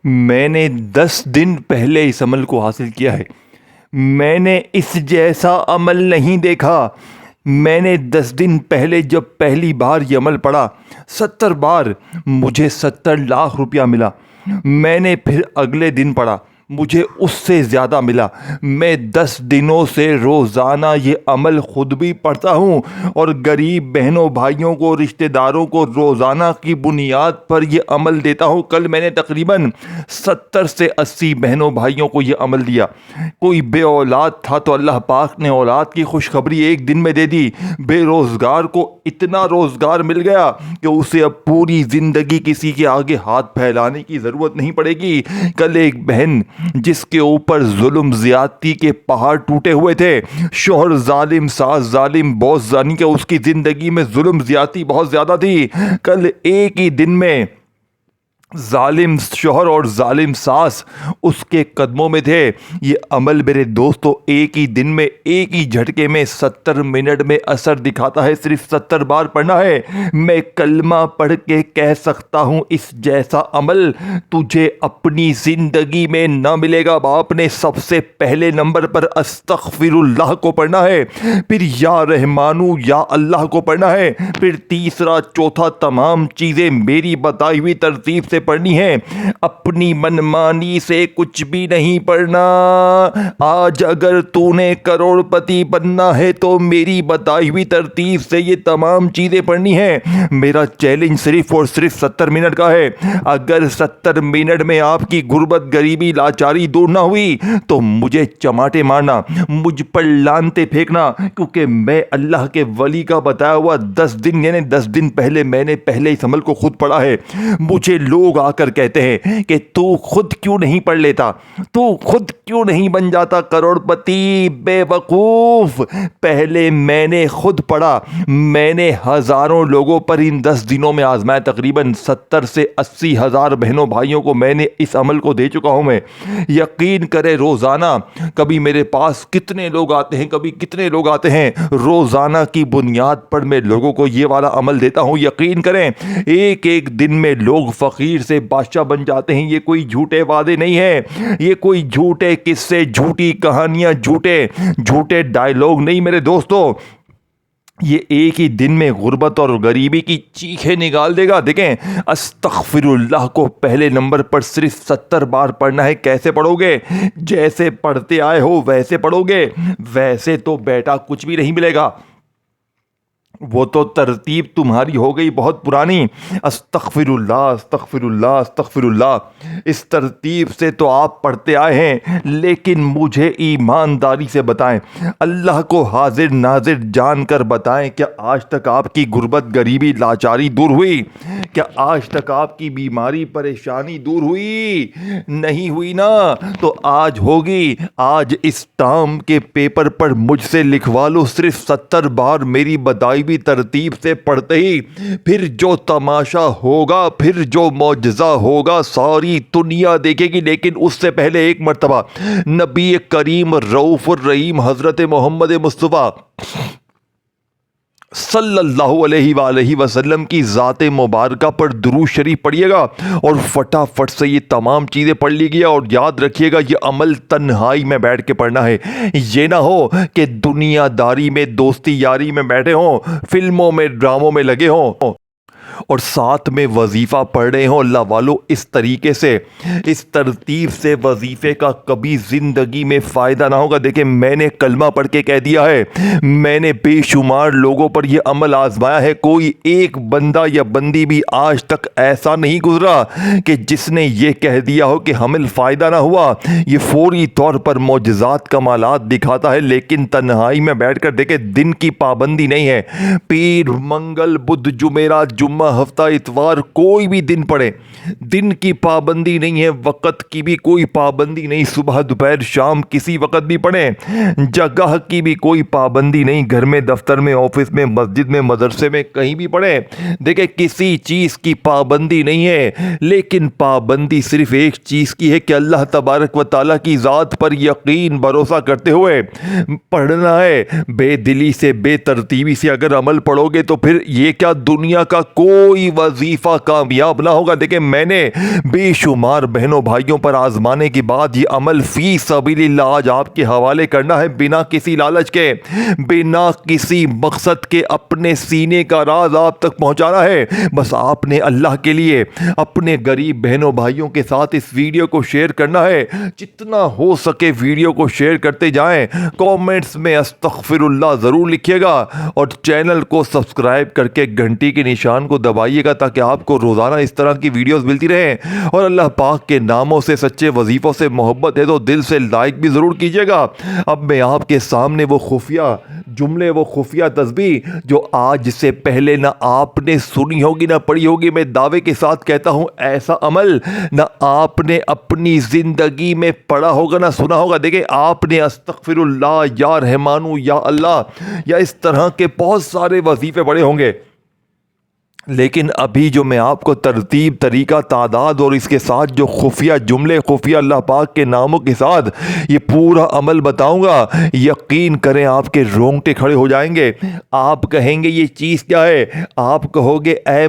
میں نے 10 دن پہلے اس عمل کو حاصل کیا ہے۔ میں نے اس جیسا عمل نہیں دیکھا۔ میں نے 10 دن پہلے جب پہلی بار یہ عمل پڑھا 70 بار مجھے 70 لاکھ روپیہ ملا۔ میں نے پھر اگلے دن پڑھا، مجھے اس سے زیادہ ملا۔ میں 10 دنوں سے روزانہ یہ عمل خود بھی پڑھتا ہوں اور غریب بہنوں بھائیوں کو، رشتہ داروں کو روزانہ کی بنیاد پر یہ عمل دیتا ہوں۔ کل میں نے تقریباً 70 سے 80 بہنوں بھائیوں کو یہ عمل دیا۔ کوئی بے اولاد تھا تو اللہ پاک نے اولاد کی خوشخبری ایک دن میں دے دی۔ بے روزگار کو اتنا روزگار مل گیا کہ اسے اب پوری زندگی کسی کے آگے ہاتھ پھیلانے کی ضرورت نہیں پڑے گی۔ کل ایک بہن جس کے اوپر ظلم زیادتی کے پہاڑ ٹوٹے ہوئے تھے، شوہر ظالم، ساس ظالم، باس ظالم، کہ اس کی زندگی میں ظلم زیادتی بہت زیادہ تھی، کل ایک ہی دن میں ظالم شوہر اور ظالم ساس اس کے قدموں میں تھے۔ یہ عمل میرے دوستو ایک ہی دن میں، ایک ہی جھٹکے میں 70 منٹ میں اثر دکھاتا ہے۔ صرف 70 بار پڑھنا ہے۔ میں کلمہ پڑھ کے کہہ سکتا ہوں اس جیسا عمل تجھے اپنی زندگی میں نہ ملے گا۔ باپ نے سب سے پہلے نمبر پر استغفر اللہ کو پڑھنا ہے، پھر یا رحمانو یا اللہ کو پڑھنا ہے، پھر تیسرا چوتھا تمام چیزیں میری بتائی ہوئی ترتیب سے پڑھنی ہے۔ اپنی منمانی سے کچھ بھی نہیں پڑھنا۔ آج اگر تو نے کروڑ پتی بننا ہے تو میری بتائی ہوئی ترتیب سے یہ تمام چیزیں پڑھنی ہے۔ میرا چیلنج صرف اور صرف 70 منٹ کا ہے۔ اگر 70 منٹ میں آپ کی غربت، غریبی، لاچاری دور نہ ہوئی تو مجھے چماٹے مارنا، مجھ پر لانتے پھینکنا، کیونکہ میں اللہ کے ولی کا بتایا ہوا 10 دن یعنی 10 دن پہلے میں نے پہلے اس عمل کو خود پڑھا ہے۔ مجھے لوگ آ کر کہتے ہیں کہ تو خود کیوں نہیں پڑھ لیتا، تو خود کیوں نہیں بن جاتا کروڑ پتی؟ بے وقوف، پہلے میں نے خود پڑھا۔ میں نے ہزاروں لوگوں پر ان 10 دنوں میں آزمایا۔ تقریباً 70 سے 80 ہزار بہنوں بھائیوں کو میں نے اس عمل کو دے چکا ہوں۔ میں یقین کرے روزانہ کبھی میرے پاس کتنے لوگ آتے ہیں، کبھی کتنے لوگ آتے ہیں، روزانہ کی بنیاد پر میں لوگوں کو یہ والا عمل دیتا ہوں۔ یقین کریں ایک ایک دن میں لوگ فقیر سے بادشاہ بن جاتے ہیں۔ یہ کوئی جھوٹے وعدے نہیں ہے، یہ کوئی جھوٹے قصے، جھوٹی کہانیاں، جھوٹے ڈائیلاگ نہیں میرے دوستو۔ یہ ایک ہی دن میں غربت اور غریبی کی چیخیں نکال دے گا۔ دیکھیں، استغفر اللہ کو پہلے نمبر پر صرف 70 بار پڑھنا ہے۔ کیسے پڑھو گے؟ جیسے پڑھتے آئے ہو ویسے پڑھو گے۔ ویسے تو بیٹا کچھ بھی نہیں ملے گا، وہ تو ترتیب تمہاری ہو گئی بہت پرانی۔ استغفر اللہ، استغفر اللہ، استغفر اللہ، اس ترتیب سے تو آپ پڑھتے آئے ہیں، لیکن مجھے ایمانداری سے بتائیں، اللہ کو حاضر ناظر جان کر بتائیں، کیا آج تک آپ کی غربت، غریبی، لاچاری دور ہوئی؟ کیا آج تک آپ کی بیماری، پریشانی دور ہوئی؟ نہیں ہوئی نا، تو آج ہوگی۔ آج اس ٹرم کے پیپر پر مجھ سے لکھوا لو، صرف 70 بار میری بتائی بھی ترتیب سے پڑھتے ہی، پھر جو تماشا ہوگا، پھر جو معجزہ ہوگا ساری دنیا دیکھے گی۔ لیکن اس سے پہلے ایک مرتبہ نبی کریم رؤوف الرحیم حضرت محمد مصطفیٰ صلی اللہ علیہ وآلہ وسلم کی ذات مبارکہ پر درود شریف پڑھیے گا اور فٹافٹ سے یہ تمام چیزیں پڑھ لیجیے گا۔ اور یاد رکھیے گا یہ عمل تنہائی میں بیٹھ کے پڑھنا ہے۔ یہ نہ ہو کہ دنیا داری میں، دوستی یاری میں بیٹھے ہوں، فلموں میں، ڈراموں میں لگے ہوں اور ساتھ میں وظیفہ پڑھ رہے ہوں۔ اللہ والو، اس طریقے سے، اس ترتیب سے وظیفے کا کبھی زندگی میں فائدہ نہ ہوگا۔ دیکھیں، میں نے کلمہ پڑھ کے کہہ دیا ہے، میں نے بے شمار لوگوں پر یہ عمل آزمایا ہے۔ کوئی ایک بندہ یا بندی بھی آج تک ایسا نہیں گزرا کہ جس نے یہ کہہ دیا ہو کہ عمل فائدہ نہ ہوا۔ یہ فوری طور پر معجزات، کمالات دکھاتا ہے، لیکن تنہائی میں بیٹھ کر دیکھیں، دن کی پابندی نہیں ہے۔ پیر، منگل، بدھ، جمعرات، جمعہ، ہفتہ، اتوار، کوئی بھی دن پڑھے، دن کی پابندی نہیں ہے، وقت کی بھی کوئی پابندی نہیں، صبح، دوپہر، شام کسی وقت بھی پڑھیں، جگہ کی بھی کوئی پابندی نہیں، گھر میں، دفتر میں، آفس میں، مسجد میں، مدرسے میں، کہیں بھی پڑھیں۔ دیکھیں، کسی چیز کی پابندی نہیں ہے، لیکن پابندی صرف ایک چیز کی ہے کہ اللہ تبارک و تعالیٰ کی ذات پر یقین، بھروسہ کرتے ہوئے پڑھنا ہے۔ بے دلی سے، بے ترتیبی سے اگر عمل پڑھو گے تو پھر یہ کیا، دنیا کا کوئی کوئی وظیفہ کامیاب نہ ہوگا۔ دیکھیں میں نے بے شمار بہنوں بھائیوں پر آزمانے کے بعد یہ عمل فی سبیل اللہ آج آپ کے حوالے کرنا ہے، بنا کسی لالچ کے، بنا کسی مقصد کے، اپنے سینے کا راز آپ تک پہنچانا ہے۔ بس آپ نے اللہ کے لیے اپنے غریب بہنوں بھائیوں کے ساتھ اس ویڈیو کو شیئر کرنا ہے۔ جتنا ہو سکے ویڈیو کو شیئر کرتے جائیں، کومنٹس میں استغفر اللہ ضرور لکھیے گا، اور چینل کو سبسکرائب کر کے گھنٹی کے نشان کو دبائیے گا تاکہ آپ کو روزانہ اس طرح کی ویڈیوز ملتی رہیں۔ اور اللہ پاک کے ناموں سے، سچے وظیفوں سے محبت ہے تو دل سے لائک بھی ضرور کیجیے گا۔ اب میں آپ کے سامنے وہ خفیہ جملے، وہ خفیہ تسبیح جو آج سے پہلے نہ آپ نے سنی ہوگی نہ پڑھی ہوگی، میں دعوے کے ساتھ کہتا ہوں ایسا عمل نہ آپ نے اپنی زندگی میں پڑھا ہوگا نہ سنا ہوگا۔ دیکھیں آپ نے استغفر اللہ، یا رحمانو، یا اللہ، یا اس طرح کے بہت سارے وظیفے پڑھے ہوں گے، لیکن ابھی جو میں آپ کو ترتیب، طریقہ، تعداد اور اس کے ساتھ جو خفیہ جملے، خفیہ اللہ پاک کے ناموں کے ساتھ یہ پورا عمل بتاؤں گا، یقین کریں آپ کے رونگٹے کھڑے ہو جائیں گے۔ آپ کہیں گے یہ چیز کیا ہے؟ آپ کہو گے اے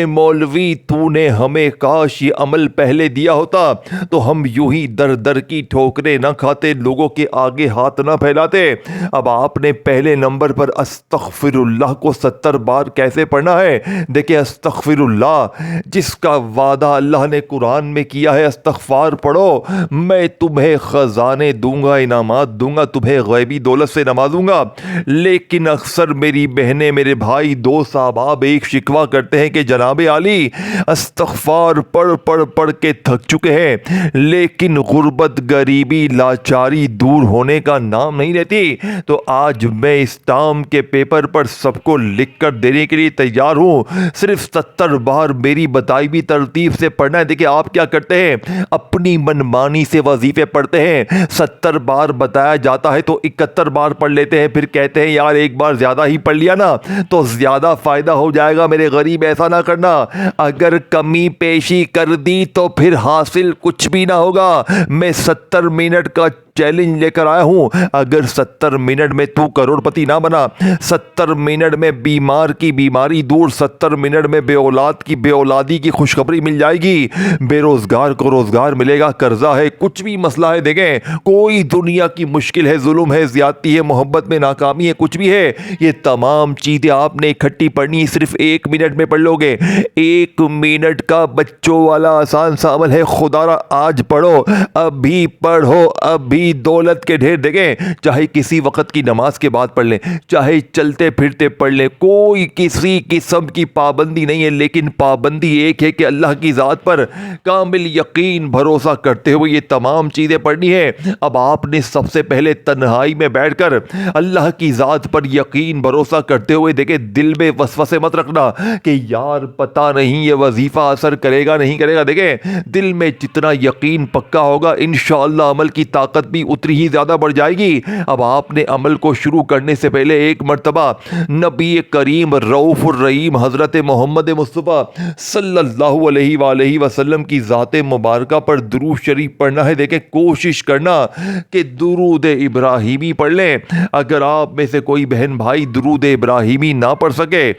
مولوی تو نے ہمیں کاش یہ عمل پہلے دیا ہوتا تو ہم یوں ہی در در کی ٹھوکریں نہ کھاتے، لوگوں کے آگے ہاتھ نہ پھیلاتے۔ اب آپ نے پہلے نمبر پر استغفر اللہ کو 70 بار کیسے پڑھنا ہے؟ دیکھیں استغفر اللہ جس کا وعدہ اللہ نے قرآن میں کیا ہے، استغفار پڑھو میں تمہیں خزانے دوں گا، انعامات دوں گا، تمہیں غیبی دولت سے نوازوں گا۔ لیکن اکثر میری بہنیں، میرے بھائی، دوست، احباب ایک شکوہ کرتے ہیں کہ جناب عالی استغفار پڑھ کے تھک چکے ہیں، لیکن غربت، غریبی، لاچاری دور ہونے کا نام نہیں لیتی۔ تو آج میں اس ٹرم کے پیپر پر سب کو لکھ کر دینے کے لیے تیار ہوں، صرف 70 بار میری بتائی ہوئی ترتیب سے پڑھنا ہے۔ دیکھیں آپ کیا کرتے ہیں، اپنی منمانی سے وظیفے پڑھتے ہیں، 70 بار بتایا جاتا ہے تو 71 بار پڑھ لیتے ہیں، پھر کہتے ہیں یار ایک بار زیادہ ہی پڑھ لیا نا تو زیادہ فائدہ ہو جائے گا۔ میرے غریب ایسا نہ کرنا، اگر کمی پیشی کر دی تو پھر حاصل کچھ بھی نہ ہوگا۔ میں 70 منٹ کا چیلنج لے کر آیا ہوں، اگر 70 منٹ میں تو کروڑ پتی نہ بنا، 70 منٹ میں بیمار کی بیماری دور، 70 منٹ میں بے اولاد کی بے اولادی کی خوشخبری مل جائے گی، بے روزگار کو روزگار ملے گا، قرضہ ہے، کچھ بھی مسئلہ ہے، دیکھیں کوئی دنیا کی مشکل ہے، ظلم ہے، زیادتی ہے، محبت میں ناکامی ہے، کچھ بھی ہے، یہ تمام چیزیں آپ نے اکٹھی پڑھنی، صرف 1 منٹ میں پڑھ لو گے۔ 1 منٹ کا بچوں والا آسان سا عمل ہے، خدا را آج پڑھو، ابھی پڑھو، ابھی دولت کے ڈھیر۔ دیکھیں چاہے کسی وقت کی نماز کے بعد پڑھ لیں، چاہے چلتے پھرتے پڑھ لیں، کوئی کسی قسم کی پابندی نہیں ہے، لیکن پابندی ایک ہے کہ اللہ کی ذات پر کامل یقین بھروسہ کرتے ہوئے یہ تمام چیزیں پڑھنی ہے۔ اب آپ نے سب سے پہلے تنہائی میں بیٹھ کر اللہ کی ذات پر یقین بھروسہ کرتے ہوئے، دیکھیں دل میں وسوسے مت رکھنا کہ یار پتہ نہیں یہ وظیفہ اثر کرے گا نہیں کرے گا۔ دیکھیں دل میں جتنا یقین پکا ہوگا انشاءاللہ عمل کی طاقت بھی اتنی ہی زیادہ بڑھ جائے گی۔ اب آپ نے عمل کو شروع کرنے سے پہلے ایک مرتبہ نبی کریم رؤوف الرحیم حضرت محمد مصطفیٰ صلی اللہ علیہ وآلہ وسلم کی ذات مبارکہ پر درود شریف پڑھنا ہے۔ دیکھیں کوشش کرنا کہ درود ابراہیمی پڑھ لیں۔ اگر آپ میں سے کوئی بہن بھائی درود ابراہیمی نہ پڑھ سکے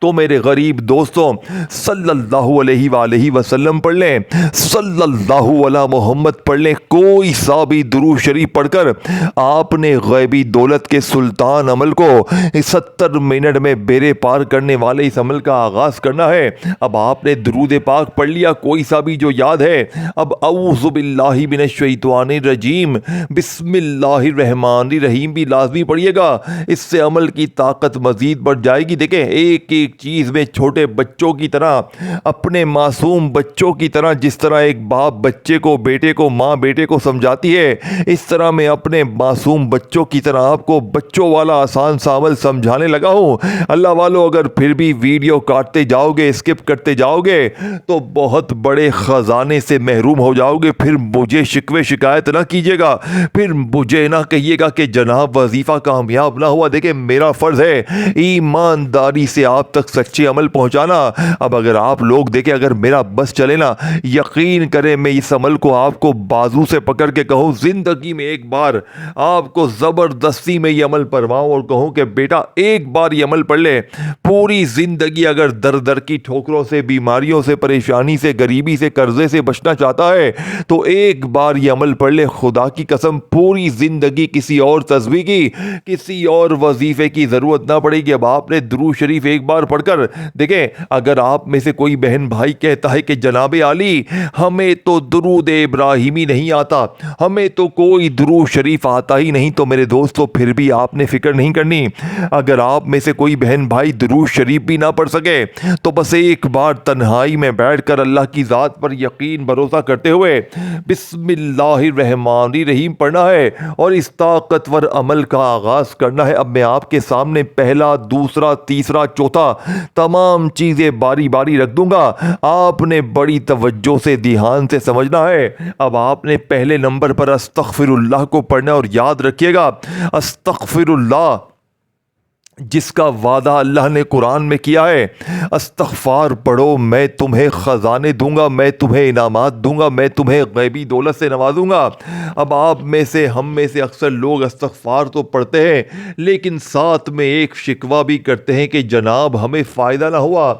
تو میرے غریب دوستوں صلی اللہ علیہ وآلہ وسلم پڑھ لیں، صلی اللہ علی محمد پڑھ لیں۔ کوئی سا بھی درود شریف پڑھ کر آپ نے غیبی دولت کے سلطان عمل کو 70 منٹ میں بیڑے پار کرنے والے اس عمل کا آغاز کرنا ہے۔ اب آپ نے درود پاک پڑھ لیا کوئی سا بھی جو یاد ہے، اب اعوذ باللہ من الشیطان الرجیم بسم اللہ الرحمن الرحیم بھی لازمی پڑھیے گا، اس سے عمل کی طاقت مزید بڑھ جائے گی۔ دیکھیں ایک چیز میں چھوٹے بچوں کی طرح، اپنے معصوم بچوں کی طرح، جس طرح ایک باپ بچے کو، بیٹے کو، ماں بیٹے کو سمجھاتی ہے، اس طرح میں اپنے معصوم بچوں کی طرح آپ کو بچوں والا آسان سا عمل سمجھانے لگا ہوں۔ اللہ والو اگر پھر بھی ویڈیو کاٹتے جاؤ گے، اسکپ کرتے جاؤ گے تو بہت بڑے خزانے سے محروم ہو جاؤ گے۔ پھر مجھے شکوے شکایت نہ کیجیے گا، پھر مجھے نہ کہیے گا کہ جناب وظیفہ کامیاب نہ ہوا۔ دیکھیں میرا فرض ہے ایمانداری سے آپ آپ تک سچے عمل پہنچانا۔ اب اگر آپ لوگ دیکھیں، اگر میرا بس چلے نا، یقین کریں میں اس عمل کو آپ کو بازو سے پکڑ کے کہوں زندگی میں ایک بار آپ کو زبردستی میں یہ عمل پڑھواؤں اور کہوں کہ بیٹا ایک بار یہ عمل پڑھ لے، پوری زندگی اگر در در کی ٹھوکروں سے، بیماریوں سے، پریشانی سے، غریبی سے، قرضے سے بچنا چاہتا ہے تو ایک بار یہ عمل پڑھ لے، خدا کی قسم پوری زندگی کسی اور تسبیح کی، کسی اور وظیفے کی ضرورت نہ پڑے گی۔ اب آپ نے درود شریف ایک بار پڑھ کر دیکھیں، اگر آپ میں سے کوئی بہن بھائی کہتا ہے کہ جناب عالی ہمیں تو درود ابراہیمی نہیں آتا، ہمیں تو کوئی درود شریف آتا ہی نہیں، تو میرے دوستو پھر بھی آپ نے فکر نہیں کرنی۔ اگر آپ میں سے کوئی بہن بھائی درود شریف بھی نہ پڑھ سکے تو بس ایک بار تنہائی میں بیٹھ کر اللہ کی ذات پر یقین بھروسہ کرتے ہوئے بسم اللہ الرحمن الرحیم پڑھنا ہے اور اس طاقتور عمل کا آغاز کرنا ہے۔ اب میں آپ کے سامنے پہلا، دوسرا، تیسرا، چوتھا تمام چیزیں باری باری رکھ دوں گا، آپ نے بڑی توجہ سے دھیان سے سمجھنا ہے۔ اب آپ نے پہلے نمبر پر استغفر اللہ کو پڑھنا اور یاد رکھیے گا استغفر اللہ جس کا وعدہ اللہ نے قرآن میں کیا ہے، استغفار پڑھو میں تمہیں خزانے دوں گا، میں تمہیں انعامات دوں گا، میں تمہیں غیبی دولت سے نوازوں گا۔ اب آپ میں سے، ہم میں سے اکثر لوگ استغفار تو پڑھتے ہیں لیکن ساتھ میں ایک شکوہ بھی کرتے ہیں کہ جناب ہمیں فائدہ نہ ہوا،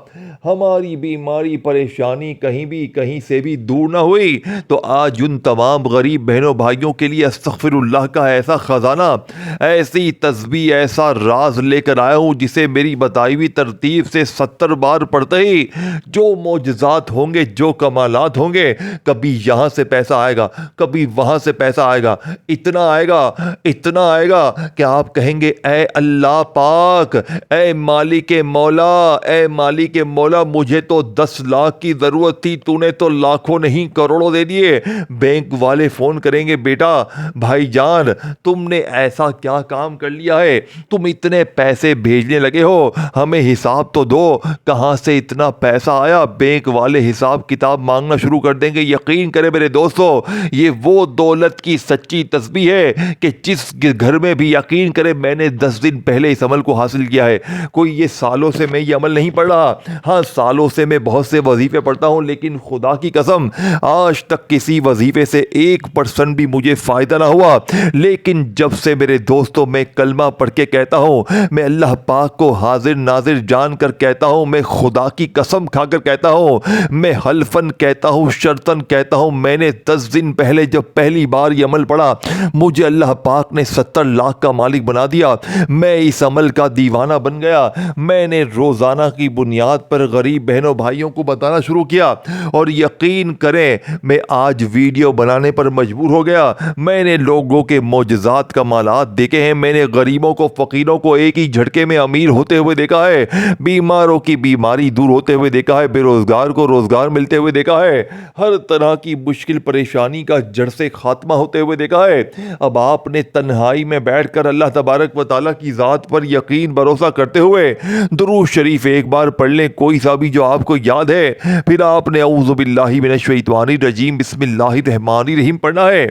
ہماری بیماری پریشانی کہیں سے بھی دور نہ ہوئی۔ تو آج ان تمام غریب بہنوں بھائیوں کے لیے استغفر اللہ کا ایسا خزانہ، ایسی تسبیح، ایسا راز لے کر آیا ہوں جسے میری بتائی ہوئی ترتیب سے 70 بار پڑھتے ہی جو معجزات ہوں گے، جو کمالات ہوں گے، کبھی یہاں سے پیسہ آئے گا، کبھی وہاں سے پیسہ آئے گا، اتنا آئے گا کہ آپ کہیں گے اے اللہ پاک، اے مالک مولا، اے مالک مولا، مجھے تو 10 لاکھ کی ضرورت تھی، تو نے تو لاکھوں نہیں کروڑوں دے دیے۔ بینک والے فون کریں گے بیٹا بھائی جان تم نے ایسا کیا کام کر لیا ہے، تم اتنے پیسے بھیجنے لگے ہو، ہمیں حساب تو دو، کہاں سے اتنا پیسہ آیا۔ بینک والے حساب کتاب مانگنا شروع کر دیں گے۔ یقین کرے میرے دوستو، یہ وہ دولت کی سچی تسبیح ہے کہ جس گھر میں بھی، یقین کرے میں نے 10 دن پہلے اس عمل کو حاصل کیا ہے، کوئی یہ سالوں سے میں یہ عمل نہیں پڑھ رہا، ہاں سالوں سے میں بہت سے وظیفے پڑھتا ہوں لیکن خدا کی قسم آج تک کسی وظیفے سے 1% بھی مجھے فائدہ نہ ہوا۔ لیکن جب سے میرے دوستوں میں کلمہ پڑھ کے کہتا ہوں، میں اللہ پاک کو حاضر ناظر جان کر کہتا ہوں، میں خدا کی قسم کھا کر کہتا ہوں، میں حلفاً کہتا ہوں، شرطاً کہتا ہوں، میں نے 10 دن پہلے جب پہلی بار یہ عمل پڑھا مجھے اللہ پاک نے 70 لاکھ کا مالک بنا دیا، میں اس عمل کا دیوانہ بن گیا۔ میں نے روزانہ کی بنیاد پر غریب بہنوں بھائیوں کو بتانا شروع کیا اور یقین کریں میں آج ویڈیو بنانے پر مجبور ہو گیا۔ میں نے لوگوں کے معجزات کمالات دیکھے ہیں، میں نے غریبوں کو، فقیروں کو ایک ہی جھٹکے میں امیر ہوتے ہوئے دیکھا ہے، بیماروں کی بیماری دور ہوتے ہوئے دیکھا ہے، بے روزگار کو روزگار ملتے ہوئے دیکھا ہے، ہر طرح کی مشکل پریشانی کا جڑ سے خاتمہ ہوتے ہوئے دیکھا ہے۔ اب آپ نے تنہائی میں بیٹھ کر اللہ تبارک و تعالیٰ کی ذات پر یقین بھروسہ کرتے ہوئے درود شریف ایک بار پڑھ لیں، کوئی سا بھی جو آپ کو یاد ہے، پھر آپ نے اعوذ باللہ من الشیطان الرجیم بسم اللہ الرحمن الرحیم پڑھنا ہے۔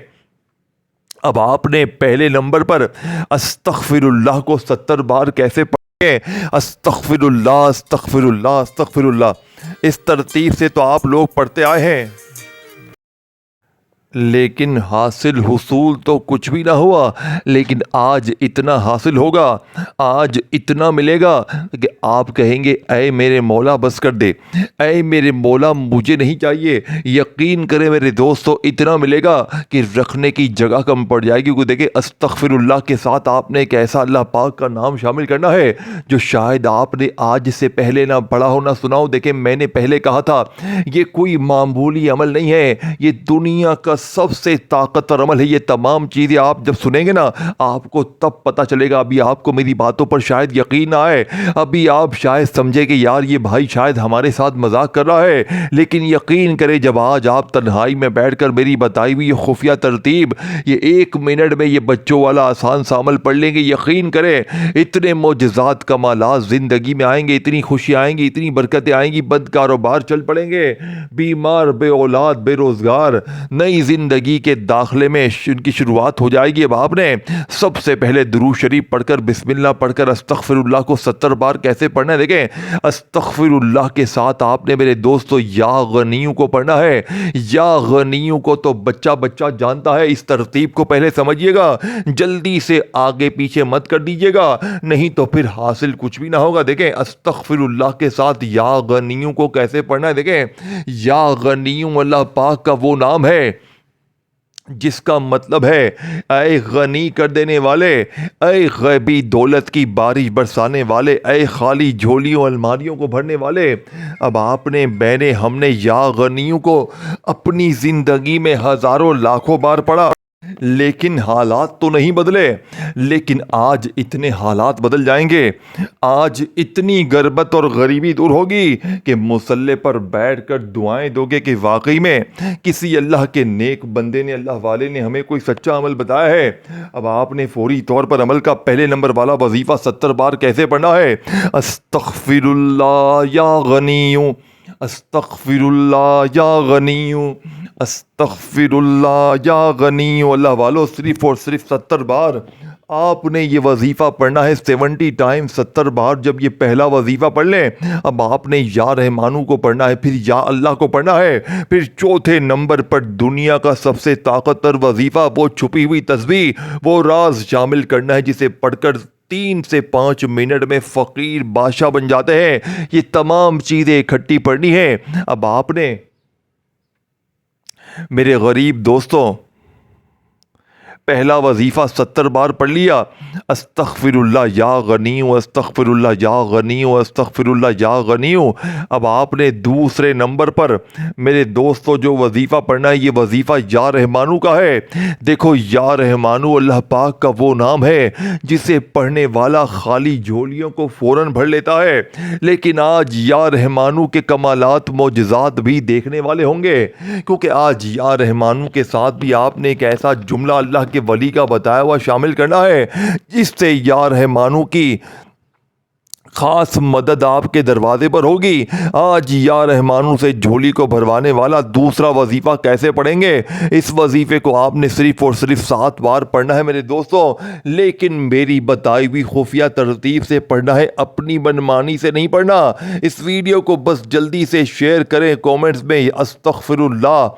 اب آپ نے پہلے نمبر پر استغفر اللہ کو 70 بار کیسے پڑھیں؟ استغفر اللہ، استغفر اللہ، استغفر اللہ، اس ترتیب سے تو آپ لوگ پڑھتے آئے ہیں لیکن حاصل حصول تو کچھ بھی نہ ہوا۔ لیکن آج اتنا حاصل ہوگا، آج اتنا ملے گا کہ آپ کہیں گے اے میرے مولا بس کر دے، اے میرے مولا مجھے نہیں چاہیے۔ یقین کرے میرے دوستو اتنا ملے گا کہ رکھنے کی جگہ کم پڑ جائے گی، کیونکہ دیکھیں استغفر اللہ کے ساتھ آپ نے ایک ایسا اللہ پاک کا نام شامل کرنا ہے جو شاید آپ نے آج سے پہلے نہ پڑھا ہو نہ سنا ہو۔ دیکھیں میں نے پہلے کہا تھا یہ کوئی معمولی عمل نہیں ہے، یہ دنیا کا سب سے طاقتور عمل ہے۔ یہ تمام چیزیں آپ جب سنیں گے نا آپ کو تب پتہ چلے گا۔ ابھی آپ کو میری باتوں پر شاید یقین نہ آئے، ابھی آپ شاید سمجھے کہ یار یہ بھائی شاید ہمارے ساتھ مذاق کر رہا ہے، لیکن یقین کرے جب آج آپ تنہائی میں بیٹھ کر میری بتائی ہوئی یہ خفیہ ترتیب، یہ 1 منٹ میں یہ بچوں والا آسان سا عمل پڑھ لیں گے، یقین کرے اتنے معجزات کمالات زندگی میں آئیں گے، اتنی خوشی آئیں گی، اتنی برکتیں آئیں گی، بد کاروبار چل پڑیں گے، بیمار، بے اولاد، بے روزگار، نئی زندگی کے داخلے میں ان کی شروعات ہو جائے گی۔ اب آپ نے سب سے پہلے درود شریف پڑھ کر بسم اللہ پڑھ کر استغفر اللہ کو 70 بار کیسے پڑھنا ہے؟ دیکھیں، استغفر اللہ کے ساتھ آپ نے میرے دوستو یا غنیوں کو پڑھنا ہے۔ یا غنیوں کو تو بچہ بچہ جانتا ہے، اس ترتیب کو پہلے سمجھیے گا، جلدی سے آگے پیچھے مت کر دیجیے گا، نہیں تو پھر حاصل کچھ بھی نہ ہوگا۔ دیکھیں، استغفر اللہ کے ساتھ یا غنیوں کو کیسے پڑھنا ہے؟ دیکھیں، یا غنیوں اللہ پاک کا وہ نام ہے جس کا مطلب ہے اے غنی کر دینے والے، اے غیبی دولت کی بارش برسانے والے، اے خالی جھولیوں الماریوں کو بھرنے والے۔ اب آپ نے، میں نے، ہم نے یا غنیوں کو اپنی زندگی میں ہزاروں لاکھوں بار پڑھا، لیکن حالات تو نہیں بدلے۔ لیکن آج اتنے حالات بدل جائیں گے، آج اتنی غربت اور غریبی دور ہوگی کہ مصلی پر بیٹھ کر دعائیں دو گے کہ واقعی میں کسی اللہ کے نیک بندے نے، اللہ والے نے ہمیں کوئی سچا عمل بتایا ہے۔ اب آپ نے فوری طور پر عمل کا پہلے نمبر والا وظیفہ 70 بار کیسے پڑھنا ہے؟ استغفر اللہ یا غنیوں، استغفر اللہ یا غنیوں، استغفر اللہ یا غنیوں۔ اللہ والو، صرف اور صرف 70 بار آپ نے یہ وظیفہ پڑھنا ہے، 70 ٹائم 70 بار۔ جب یہ پہلا وظیفہ پڑھ لیں، اب آپ نے یا رحمانو کو پڑھنا ہے، پھر یا اللہ کو پڑھنا ہے، پھر چوتھے نمبر پر دنیا کا سب سے طاقتور وظیفہ، وہ چھپی ہوئی تسبیح، وہ راز شامل کرنا ہے جسے پڑھ کر 3 سے 5 منٹ میں فقیر بادشاہ بن جاتے ہیں۔ یہ تمام چیزیں اکٹھی پڑھنی ہیں۔ اب آپ نے میرے غریب دوستوں پہلا وظیفہ 70 بار پڑھ لیا، استغفر اللہ یا غنیوں، استغفر اللہ یا غنیوں، استغفر اللہ یا غنیوں۔ اب آپ نے دوسرے نمبر پر میرے دوستو جو وظیفہ پڑھنا ہے، یہ وظیفہ یا رحمانو کا ہے۔ دیکھو، یا رحمانو اللہ پاک کا وہ نام ہے جسے پڑھنے والا خالی جھولیوں کو فوراً بھر لیتا ہے۔ لیکن آج یا رحمانو کے کمالات معجزات بھی دیکھنے والے ہوں گے، کیونکہ آج یا رحمانو کے ساتھ بھی آپ نے ایک ایسا جملہ اللہ کے ولی کا بتایا ہوا شامل کرنا ہے جس سے یا رحمانو کی خاص مدد آپ کے دروازے پر ہوگی۔ آج یا رحمانو سے جھولی کو بھروانے والا دوسرا وظیفہ کیسے پڑھیں گے؟ اس وظیفے کو آپ نے صرف اور صرف 7 بار پڑھنا ہے میرے دوستوں، لیکن میری بتائی ہوئی خفیہ ترتیب سے پڑھنا ہے، اپنی منمانی سے نہیں پڑھنا۔ اس ویڈیو کو بس جلدی سے شیئر کریں، کومنٹس میں استغفر اللہ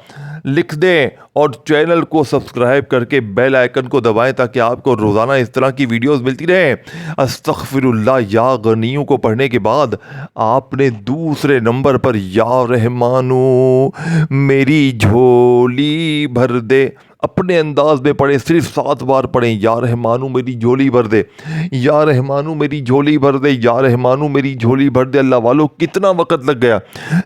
لکھ دیں اور چینل کو سبسکرائب کر کے بیل آئیکن کو دبائیں تاکہ آپ کو روزانہ اس طرح کی ویڈیوز ملتی رہیں۔ استغفر اللہ یا غنیوں کو پڑھنے کے بعد آپ نے دوسرے نمبر پر یا رحمانو میری جھولی بھر دے، اپنے انداز میں پڑھیں، صرف 7 بار پڑھیں، یا رحمانو میری جھولی بھر دے، یا رحمانو میری جھولی بھر دے، یا رحمانو میری جھولی بھر دے۔ اللہ والو، کتنا وقت لگ گیا؟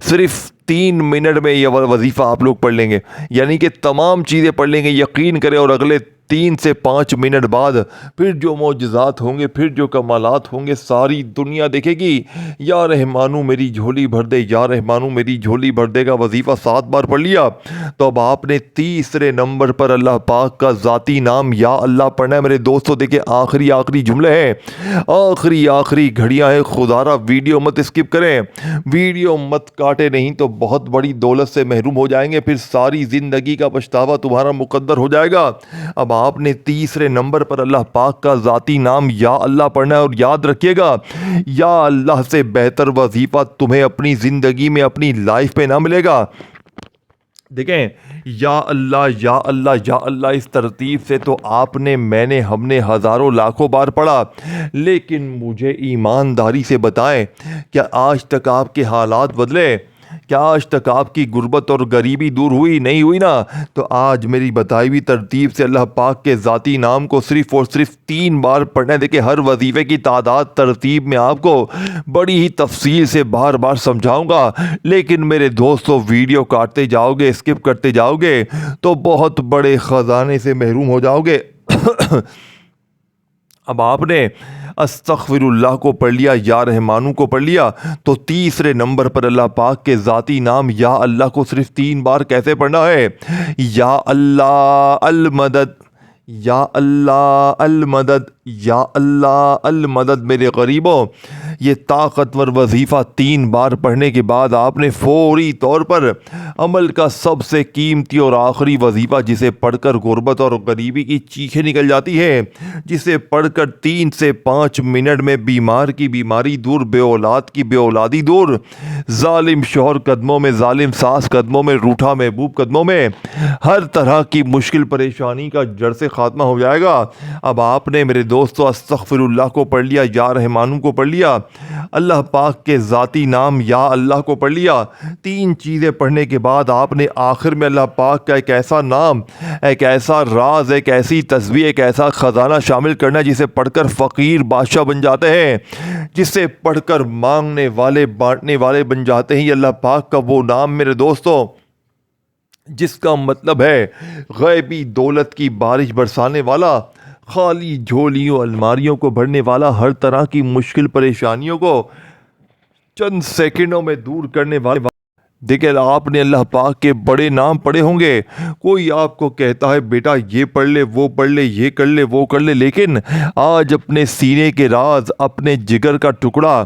صرف 3 منٹ میں یہ وظیفہ آپ لوگ پڑھ لیں گے، یعنی کہ تمام چیزیں پڑھ لیں گے، یقین کریں، اور اگلے 3 سے 5 منٹ بعد پھر جو معجزات ہوں گے، پھر جو کمالات ہوں گے، ساری دنیا دیکھے گی۔ یا رحمانو میری جھولی بھر دے، یا رحمانو میری جھولی بھر دے کا وظیفہ 7 بار پڑھ لیا، تو اب آپ نے تیسرے نمبر پر اللہ پاک کا ذاتی نام یا اللہ پڑھنا ہے میرے دوستوں۔ دیکھیں، آخری جملے ہیں، آخری گھڑیاں ہیں، خدارا ویڈیو مت اسکپ کریں، ویڈیو مت کاٹے، نہیں تو بہت بڑی دولت سے محروم ہو جائیں گے، پھر ساری زندگی کا پچھتاوا تمہارا مقدر ہو جائے گا۔ اب آپ نے تیسرے نمبر پر اللہ پاک کا ذاتی نام یا اللہ پڑھنا ہے، اور یاد رکھیے گا، یا اللہ سے بہتر وظیفہ تمہیں اپنی زندگی میں، اپنی لائف میں نہ ملے گا۔ دیکھیں، یا اللہ یا اللہ یا اللہ، اس ترتیب سے تو آپ نے، میں نے، ہم نے ہزاروں لاکھوں بار پڑھا، لیکن مجھے ایمانداری سے بتائیں، کیا آج تک آپ کے حالات بدلے؟ کیا آج تک آپ کی غربت اور غریبی دور ہوئی؟ نہیں ہوئی نا؟ تو آج میری بتائی ہوئی ترتیب سے اللہ پاک کے ذاتی نام کو صرف اور صرف 3 بار پڑھنا ہے۔ دیکھیں، ہر وظیفے کی تعداد ترتیب میں آپ کو بڑی ہی تفصیل سے بار بار سمجھاؤں گا، لیکن میرے دوستو ویڈیو کاٹتے جاؤ گے، اسکپ کرتے جاؤ گے تو بہت بڑے خزانے سے محروم ہو جاؤ گے۔ اب آپ نے استغفر اللہ کو پڑھ لیا، یا رحمانو کو پڑھ لیا، تو تیسرے نمبر پر اللہ پاک کے ذاتی نام یا اللہ کو صرف 3 بار کیسے پڑھنا ہے؟ یا اللہ المدد، یا اللہ المدد، یا اللہ المدد۔ میرے غریبوں، یہ طاقتور وظیفہ 3 بار پڑھنے کے بعد آپ نے فوری طور پر عمل کا سب سے قیمتی اور آخری وظیفہ، جسے پڑھ کر غربت اور غریبی کی چیخیں نکل جاتی ہیں، جسے پڑھ کر 3 سے 5 منٹ میں بیمار کی بیماری دور، بے اولاد کی بے اولادی دور، ظالم شوہر قدموں میں، ظالم ساس قدموں میں، روٹھا محبوب قدموں میں، ہر طرح کی مشکل پریشانی کا جڑ سے خاتمہ ہو جائے گا۔ اب آپ نے میرے دوستو استغفر اللہ کو پڑھ لیا، یا رحمانو کو پڑھ لیا، اللہ پاک کے ذاتی نام یا اللہ کو پڑھ لیا۔ 3 چیزیں پڑھنے کے بعد آپ نے آخر میں اللہ پاک کا ایک ایسا نام، ایک ایسا راز، ایک ایسی تسبیح، ایک ایسا خزانہ شامل کرنا ہے جسے پڑھ کر فقیر بادشاہ بن جاتے ہیں، جسے پڑھ کر مانگنے والے بانٹنے والے بن جاتے ہیں۔ یہ اللہ پاک کا وہ نام میرے دوستو جس کا مطلب ہے غیبی دولت کی بارش برسانے والا، خالی جھولیوں الماریوں کو بھرنے والا، ہر طرح کی مشکل پریشانیوں کو چند سیکنڈوں میں دور کرنے والا۔ دیکھیں، آپ نے اللہ پاک کے بڑے نام پڑھے ہوں گے، کوئی آپ کو کہتا ہے بیٹا یہ پڑھ لے، وہ پڑھ لے، یہ کر لے، وہ کر لے، لیکن آج اپنے سینے کے راز، اپنے جگر کا ٹکڑا،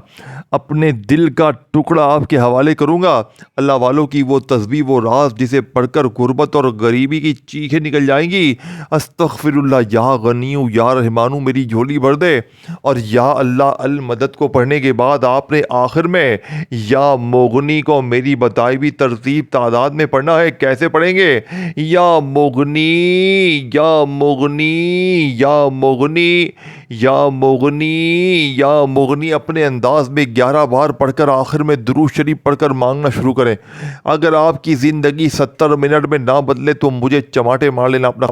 اپنے دل کا ٹکڑا آپ کے حوالے کروں گا۔ اللہ والوں کی وہ تسبیح، وہ راز جسے پڑھ کر غربت اور غریبی کی چیخیں نکل جائیں گی۔ استغفر اللہ، یا غنیو یا رحمانو میری جھولی بھر دے، اور یا اللہ المدد کو پڑھنے کے بعد آپ نے آخر میں یا مغنی کو میری بتائی بھی ترتیب تعداد میں پڑھنا ہے۔ کیسے پڑھیں گے؟ یا مغنی یا مغنی یا مغنی یا مغنی یا مغنی، اپنے انداز میں 11 بار پڑھ کر آخر میں درود شریف پڑھ کر مانگنا شروع کریں۔ اگر آپ کی زندگی 70 منٹ میں نہ بدلے تو مجھے چماٹے مار لینا اپنا